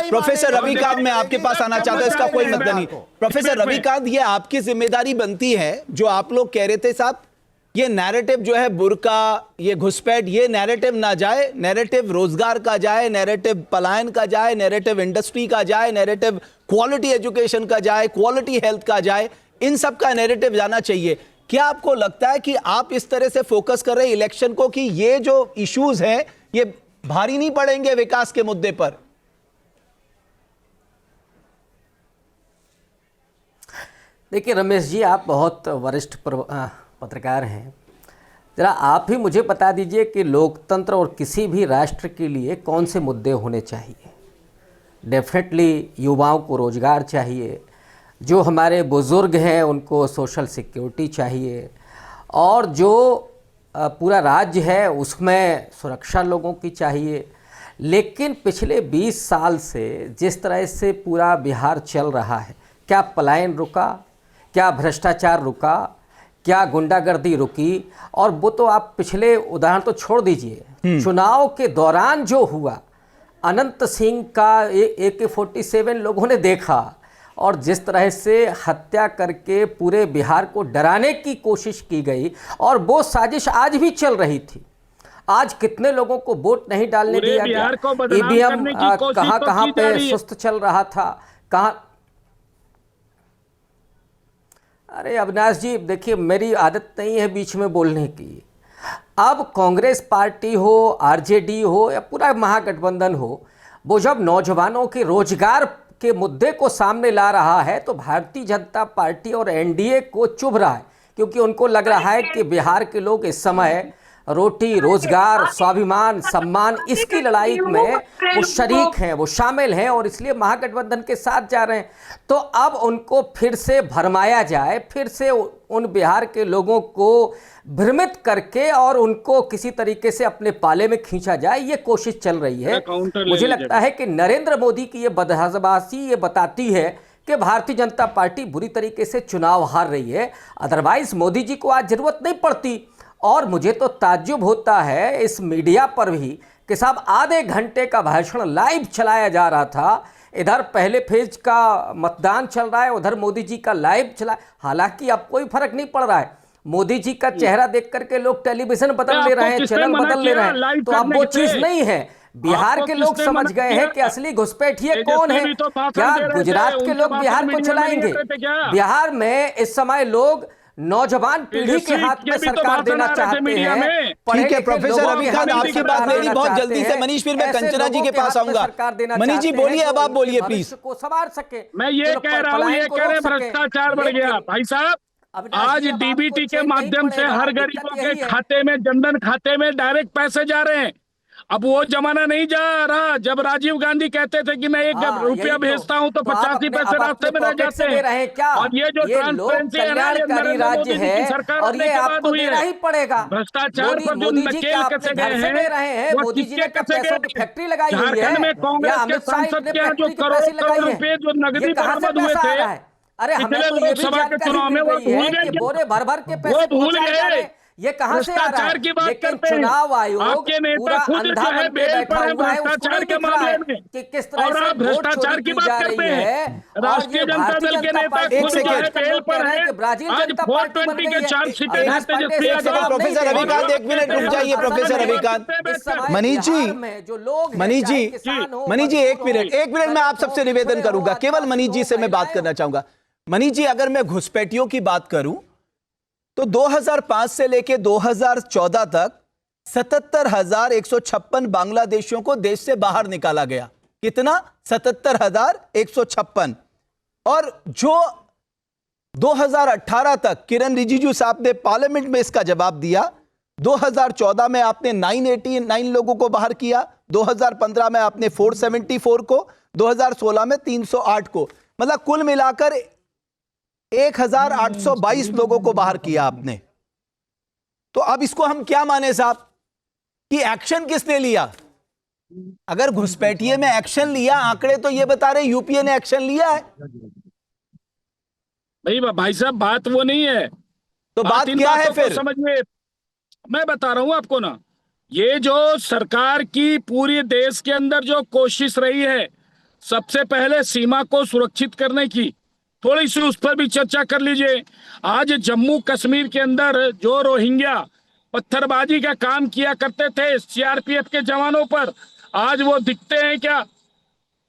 Professor Ravikant, मैं आपके पास आना चाहता हूं, इसका कोई मतलब नहीं। प्रोफेसर रविकांत, ये आपकी जिम्मेदारी बनती है, जो आप लोग कह रहे थे साहब, ये नैरेटिव जो है बुर्का, ये घुसपैठ, ये नैरेटिव ना जाए। नैरेटिव रोजगार का जाए, नैरेटिव पलायन का जाए, नैरेटिव इंडस्ट्री का जाए, नैरेटिव क्वालिटी एजुकेशन का जाए, क्वालिटी हेल्थ का जाए, इन सब का नैरेटिव जाना चाहिए। क्या आपको लगता है कि आप इस तरह से फोकस कर रहे हैं इलेक्शन को कि ये जो इश्यूज हैं ये भारी नहीं पड़ेंगे विकास के मुद्दे पर? देखिए रमेश जी, आप बहुत वरिष्ठ पत्रकार हैं। जरा आप ही मुझे बता दीजिए कि लोकतंत्र और किसी भी राष्ट्र के लिए कौन से मुद्दे होने चाहिए। डेफिनेटली युवाओं को रोजगार चाहिए, जो हमारे बुज़ुर्ग हैं उनको सोशल सिक्योरिटी चाहिए, और जो पूरा राज्य है उसमें सुरक्षा लोगों की चाहिए। लेकिन पिछले 20 साल से जिस तरह से पूरा बिहार चल रहा है, क्या पलायन रुका, क्या भ्रष्टाचार रुका, क्या गुंडागर्दी रुकी? और वो तो आप पिछले उदाहरण तो छोड़ दीजिए, चुनाव के दौरान जो हुआ, अनंत सिंह का AK-47 लोगों ने देखा, और जिस तरह से हत्या करके पूरे बिहार को डराने की कोशिश की गई, और वो साजिश आज भी चल रही थी। आज कितने लोगों को वोट नहीं डालने दिया गया, EVM कहाँ कहाँ पे सुस्त चल रहा था, कहाँ। अरे अविनाश जी, देखिए मेरी आदत नहीं है बीच में बोलने की। अब कांग्रेस पार्टी हो, RJD हो या पूरा महागठबंधन हो, वो जब नौजवानों के रोजगार के मुद्दे को सामने ला रहा है तो भारतीय जनता पार्टी और NDA को चुभ रहा है, क्योंकि उनको लग रहा है कि बिहार के लोग इस समय रोटी, रोजगार, स्वाभिमान, सम्मान, इसकी लड़ाई में वो शरीक हैं, वो शामिल हैं, और इसलिए महागठबंधन के साथ जा रहे हैं। तो अब उनको फिर से भरमाया जाए, फिर से उन बिहार के लोगों को भ्रमित करके और उनको किसी तरीके से अपने पाले में खींचा जाए, ये कोशिश चल रही है। मुझे लगता है कि नरेंद्र मोदी की ये बदहज़बाजी ये बताती है कि भारतीय जनता पार्टी बुरी तरीके से चुनाव हार रही है। अदरवाइज मोदी जी को आज जरूरत नहीं पड़ती। और मुझे तो ताज्जुब होता है इस मीडिया पर भी कि साहब आधे घंटे का भाषण लाइव चलाया जा रहा था, इधर पहले फेज का मतदान चल रहा है, उधर मोदी जी का लाइव चला। हालांकि अब कोई फर्क नहीं पड़ रहा है, मोदी जी का चेहरा देख करके लोग टेलीविजन बदल ले रहे हैं, चैनल बदल ले रहे हैं, तो अब वो चीज नहीं है। बिहार के लोग समझ गए हैं कि असली घुसपैठिए कौन है। क्या गुजरात के लोग बिहार को चलाएंगे? बिहार में इस समय लोग नौजवान पीढ़ी के हाथ में सरकार देना चाहते हैं। ठीक है प्रोफेसर रविकांत, आपकी बात मेरी बहुत जल्दी से। मनीष, फिर मैं कंचना जी के पास आऊंगा। मनीष जी बोलिए, अब आप बोलिए प्लीज। को संवार सके। मैं ये कह रहा हूँ, ये कह रहे भ्रष्टाचार बढ़ गया। भाई साहब, आज DBT के माध्यम से हर गरीबों के खाते में, जनधन खाते में डायरेक्ट पैसे जा रहे हैं। अब वो जमाना नहीं जा रहा जब राजीव गांधी कहते थे कि मैं 1 रुपया भेजता हूँ तो 85 पैसे रास्ते में रह जाते हैं। और ये जो ट्रांसपेरेंसी राज्य है सरकार और ये आपको देना ही पड़ेगा। भ्रष्टाचार पर जो नकेल कसे गए हैं, वो किसके कसे गए? फैक्ट्री लगाई हुई है झारखंड में कांग्रेस के सांसद के यहाँ जो करोड़ों रुपए जो नकदी बरामद हुए थे पिछले लोकसभा के चुनाव में, वो भूल गए। बोरे भर भर के पैसे भूल गए। ये कहां से आ रहा है? की बात लेकिन करते हैं। चुनाव आयोग आपके नेता खुद जो है बेल पर है भ्रष्टाचार के मामले में, कि किस तरह और आप भ्रष्टाचार की बात करते हैं। राष्ट्रीय जनता दल के नेता खुद जो है बेल पर है। आज 420 के चार्जशीट है तेजस्वी यादव। प्रोफेसर रविकांत, 1 मिनट रुक जाइए। Professor Ravikant, Manish ji, Manish ji, Manish ji, 1 minute, 1 minute मैं आप सबसे निवेदन करूंगा, केवल मनीष जी से मैं बात करना चाहूंगा। मनीष जी, अगर मैं घुसपैठियों की बात करूं तो 2005 से लेके 2014 तक 77,156 बांग्लादेशियों को देश से बाहर निकाला गया। कितना? 77,156। और जो 2018 तक किरण रिजिजू साहब ने पार्लियामेंट में इसका जवाब दिया, 2014 में आपने 989 लोगों को बाहर किया, 2015 में आपने 474 को, 2016 में 308 को, मतलब कुल मिलाकर 1,822 लोगों को बाहर किया आपने। तो अब इसको हम क्या माने साहब कि एक्शन किसने लिया? अगर घुसपैठिए में एक्शन लिया, आंकड़े तो ये बता रहे यूपीए ने एक्शन लिया है। भाई साहब, बात वो नहीं है। तो बात क्या है फिर? समझिए, मैं बता रहा हूं आपको ना, ये जो सरकार की पूरी देश के अंदर जो कोशिश रही है सबसे पहले सीमा को सुरक्षित करने की थोड़ी सी उस पर भी चर्चा कर लीजिए। आज जम्मू कश्मीर के अंदर जो रोहिंग्या पत्थरबाजी का काम किया करते थे सीआरपीएफ के जवानों पर, आज वो दिखते हैं क्या?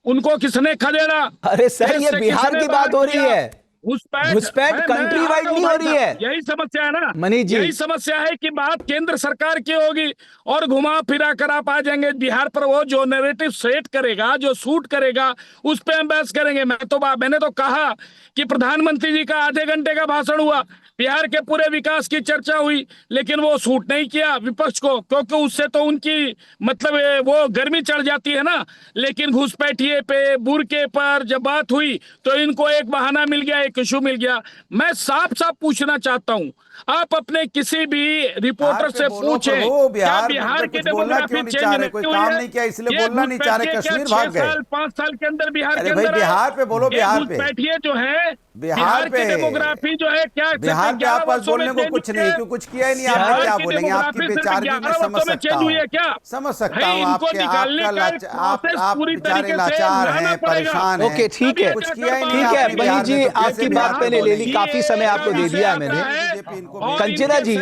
उनको किसने खदेड़ा? अरे सर, ये बिहार की बात हो रही है, घुसपैठ कंट्री वाइड नहीं हो रही है। यही समस्या है ना मनीष जी, यही समस्या है कि बात केंद्र सरकार की होगी और घुमा फिरा कर आप आ जाएंगे बिहार पर। वो जो नैरेटिव सेट करेगा, जो सूट करेगा, उस पे हम बहस करेंगे। मैंने तो कहा कि प्रधानमंत्री जी का आधे घंटे का भाषण हुआ, बिहार के पूरे विकास की चर्चा हुई, लेकिन वो सूट नहीं किया विपक्ष को, क्योंकि उससे तो उनकी मतलब वो गर्मी चढ़ जाती है ना। लेकिन घुसपैठिए पे, बुरके पर जब बात हुई तो इनको एक बहाना मिल गया, एक इशू मिल गया। मैं साफ साफ पूछना चाहता हूं, आप अपने किसी भी रिपोर्टर से पूछें, क्या बिहार की डेमोग्राफी चेंज नहीं कोई हुई काम है? नहीं किया इसलिए बोलना नहीं चाह रहे, कश्मीर भाग गए। 5 साल के अंदर बिहार के अरे भाई, अंदर बिहार पे बोलो, बिहार पे घुसपैठिए जो है, बिहार पे की डेमोग्राफी जो है, क्या बिहार पे आप पास बोलने को कुछ नहीं, क्योंकि कुछ किया ही नहीं आपने, क्या बोलेंगे? आपकी बेचारगी में समझ सकता हूँ, समझ सकता हूँ आपके, आप बेचारे लाचार हैं, परेशान हैं। ओके, ठीक है, कुछ किया ही नहीं ठीक है आपने मनीष बिहार जी, में, तो आपकी कैसे बात बिहार मैंने ले ली, बोलेंगे? काफी समय आपको दे दिया है मैंने। कंचना जी,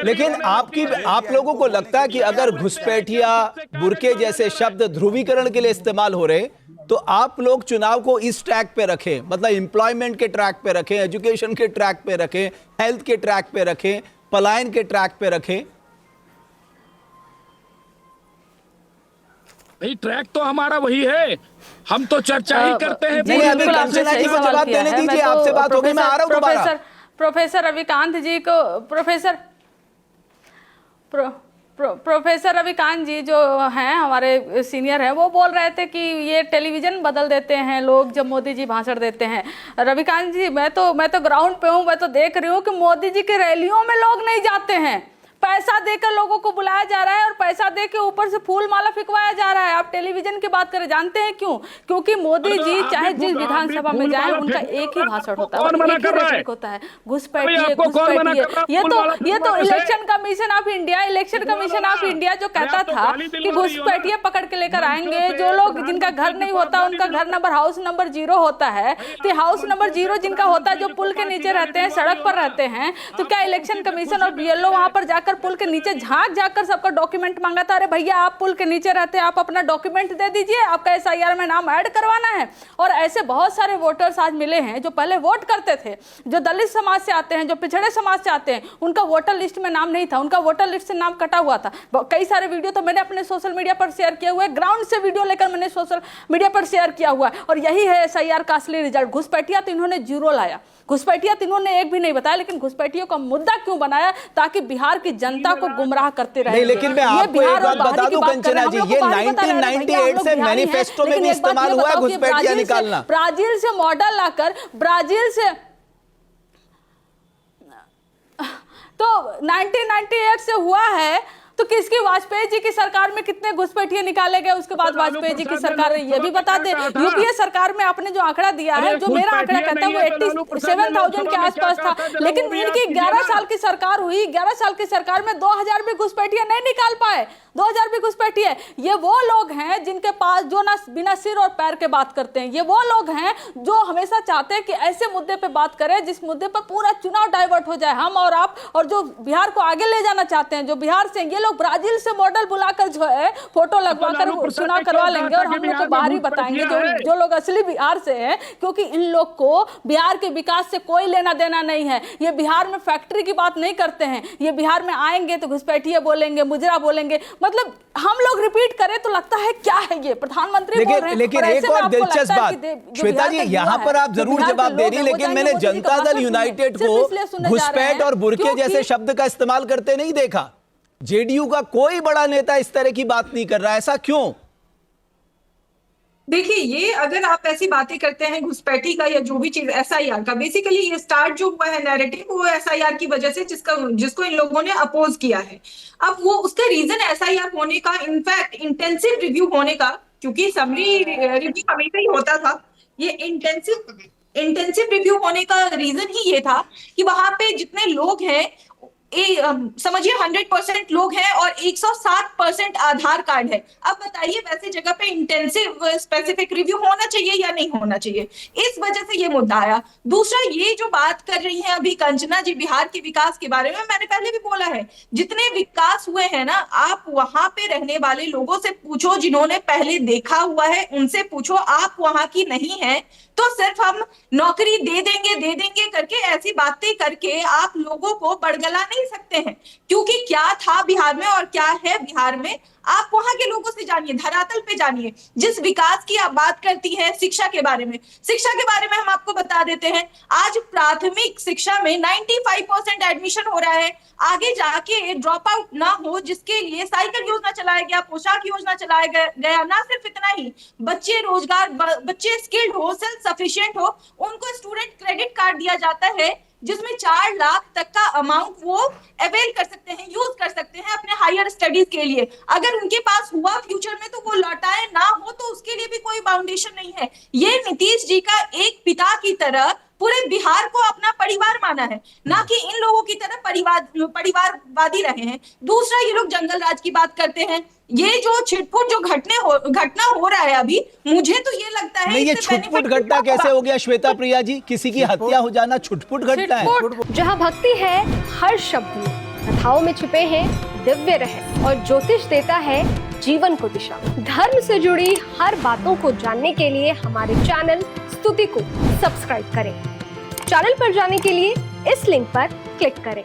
लेकिन आप लोगों को लगता है कि अगर घुसपैठिया, बुरके जैसे शब्द ध्रुवीकरण के लिए इस्तेमाल हो रहे, तो आप लोग चुनाव को इस ट्रैक पे रखें, मतलब एम्प्लॉयमेंट के ट्रैक पे रखें, एजुकेशन के ट्रैक पे रखें, हेल्थ के ट्रैक पे रखें, पलायन के ट्रैक पे रखें? भाई ट्रैक तो हमारा वही है, हम तो चर्चा ही करते हैं। नहीं, अभी कंचना जी को जवाब देने दीजिए, आपसे बात हो गई, मैं आ रहा हूं दोबारा। प्रोफेसर रविकांत जी को, प्रोफेसर रविकांत जी जो हैं हमारे सीनियर हैं, वो बोल रहे थे कि ये टेलीविजन बदल देते हैं लोग जब मोदी जी भाषण देते हैं। रविकांत जी, मैं तो ग्राउंड पे हूँ, मैं तो देख रही हूँ कि मोदी जी के रैलियों में लोग नहीं जाते हैं, पैसा देकर लोगों को बुलाया जा रहा है और पैसा देकर ऊपर से फूल माला फिकवाया जा रहा है। आप टेलीविजन की बात करें, जानते हैं क्यों? क्योंकि मोदी जी चाहे जिस विधानसभा में जाए, उनका एक ही भाषण होता है और एक ही रेटरिक होता है, घुसपैठिए घुसपैठिए। ये तो इलेक्शन कमीशन ऑफ इंडिया जो कहता था कि घुसपैठिए पकड़ के लेकर आएंगे, जो लोग जिनका घर नहीं होता उनका घर नंबर हाउस नंबर 0 होता है, तो हाउस नंबर 0 जिनका होता है, जो पुल के नीचे रहते हैं, सड़क पर रहते हैं, तो क्या इलेक्शन कमीशन और बीएलओ वहां पर जाकर पुल के नीचे झांक कर सबका डॉक्यूमेंट मांगा था? अरे भैया, आप पुल के नीचे रहते हैं, आप अपना डॉक्यूमेंट दे दीजिए, आपका एसआईआर में नाम ऐड करवाना है। और ऐसे बहुत सारे वोटर्स आज मिले हैं जो पहले वोट करते थे, जो दलित समाज से आते हैं, जो पिछड़े समाज से आते हैं, उनका वोटर लिस्ट में नाम नहीं था, उनका वोटर लिस्ट से नाम कटा हुआ था। कई सारे वीडियो तो मैंने अपने सोशल मीडिया पर शेयर किए हुए, ग्राउंड से वीडियो लेकर मैंने सोशल मीडिया पर शेयर किया हुआ है। और यही है एसआईआर का असली रिजल्ट। घुसपैठिया तो इन्होंने 0 लाया, घुसपैठिया तो इन्होंने एक भी नहीं बताया, लेकिन घुसपैठियों का मुद्दा क्यों बनाया? ताकि बिहार की जनता को गुमराह करते रहे। नहीं, लेकिन मैं आपको एक बात बता दूं कंचना जी, ये 1998 से मैनिफेस्टो में भी इस्तेमाल हुआ है घुसपैठिया निकालना। ब्राजील से मॉडल लाकर, ब्राजील से तो 1998 से हुआ है, तो किसकी? वाजपेयी जी की सरकार में कितने घुसपैठिए निकाले गए? उसके बाद वाजपेयी जी की सरकार, ये भी बता दे, यूपीए सरकार में आपने जो आंकड़ा दिया है, जो मेरा आंकड़ा कहता है वो 87,000 के आसपास था, लेकिन इनकी 11 साल की सरकार हुई, 11 साल की सरकार में 2000 भी घुसपैठिए नहीं निकाल पाए, 2000 भी घुसपैठिए। ये वो लोग हैं जिनके पास, जो ना बिना सिर और पैर के बात करते हैं, ये वो लोग हैं जो हमेशा चाहते हैं कि ऐसे मुद्दे पे बात करें जिस मुद्दे पर पूरा चुनाव डाइवर्ट हो जाए, हम और आप, और जो बिहार को आगे ले जाना चाहते हैं, जो बिहार से, ये लोग ब्राजील से मॉडल बुलाकर जो है फोटो लगवाकर चुनाव करवा लेंगे और हम लोग को बाहर ही बताएंगे जो लोग असली बिहार से हैं, क्योंकि इन लोग को बिहार के विकास से कोई लेना देना नहीं है। ये बिहार में फैक्ट्री की बात नहीं करते हैं, ये बिहार में आएंगे तो घुसपैठिए बोलेंगे, मुजरा बोलेंगे, मतलब हम लोग रिपीट करें तो लगता है क्या है ये प्रधानमंत्री बोल रहे हैं। लेकिन एक और दिलचस्प बात श्वेता जी, यहाँ पर आप जरूर जवाब दे रही, लेकिन मैंने जनता दल यूनाइटेड को घुसपैठ और बुरके जैसे शब्द का इस्तेमाल करते नहीं देखा। जेडीयू का कोई बड़ा नेता इस तरह की बात नहीं कर रहा, ऐसा क्यों? देखिए, ये अगर आप ऐसी बातें करते हैं घुसपैठी का या जो भी चीज एसआईआर का, बेसिकली ये स्टार्ट जो हुआ है नैरेटिव वो एसआईआर की वजह से, जिसको इन लोगों ने अपोज किया है। अब वो उसका रीजन एसआईआर होने का, इनफैक्ट इंटेंसिव रिव्यू होने का, क्योंकि समरी रिव्यू हमेशा ही होता था, ये इंटेंसिव रिव्यू होने का रीजन ही ये था कि वहां पे जितने लोग हैं समझिए 100% लोग हैं और 107% आधार कार्ड है। अब बताइए वैसे जगह पे इंटेंसिव स्पेसिफिक रिव्यू होना चाहिए या नहीं होना चाहिए? इस वजह से ये मुद्दा आया। दूसरा, ये जो बात कर रही हैं अभी कंचना जी बिहार के विकास के बारे में, मैंने पहले भी बोला है, जितने विकास हुए हैं ना, आप वहां पे रहने वाले लोगों से पूछो, जिन्होंने पहले देखा हुआ है उनसे पूछो, आप वहां की नहीं है तो सिर्फ हम नौकरी दे देंगे करके ऐसी बातें करके आप लोगों को बड़गला नहीं सकते हैं, क्योंकि क्या था बिहार में और क्या है बिहार में आप वहां के लोगों से जानिए, धरातल पे जानिए। जिस विकास की आप बात करती हैं शिक्षा के बारे में, शिक्षा के बारे में हम आपको बता देते हैं, आज प्राथमिक शिक्षा में 95% एडमिशन हो रहा है। आगे जाके ड्रॉप आउट ना हो, जिसके लिए साइकिल योजना चलाया गया, पोशाक योजना चलाया गया। ना सिर्फ इतना ही, बच्चे रोजगार, बच्चे स्किल्ड हो, सेल्फ सफिशिएंट हो, उनको स्टूडेंट क्रेडिट कार्ड दिया जाता है, जिसमें 4 लाख तक का अमाउंट वो अवेल कर सकते हैं, यूज कर सकते हैं अपने हायर स्टडीज के लिए। अगर उनके पास हुआ फ्यूचर में तो वो लौटाए, ना हो तो उसके लिए भी कोई बाउंडेशन नहीं है। ये नीतीश जी का एक पिता की तरह पूरे बिहार को अपना परिवार माना है, ना कि इन लोगों की तरह परिवारवादी रहे हैं। दूसरा, ये लोग जंगल राज की बात करते हैं। ये जो छिटपुट जो घटना हो रहा है अभी, मुझे तो ये लगता है नहीं, ये छुटपुट घटना कैसे हो गया श्वेता प्रिया जी? किसी की हत्या हो जाना छुटपुट घटना है? जहाँ भक्ति है हर शब्द में, कथाओं में छुपे हैं दिव्य रहस्य और ज्योतिष देता है जीवन को दिशा। धर्म से जुड़ी हर बातों को जानने के लिए हमारे चैनल स्तुति को सब्सक्राइब करें। चैनल पर जाने के लिए इस लिंक पर क्लिक करें।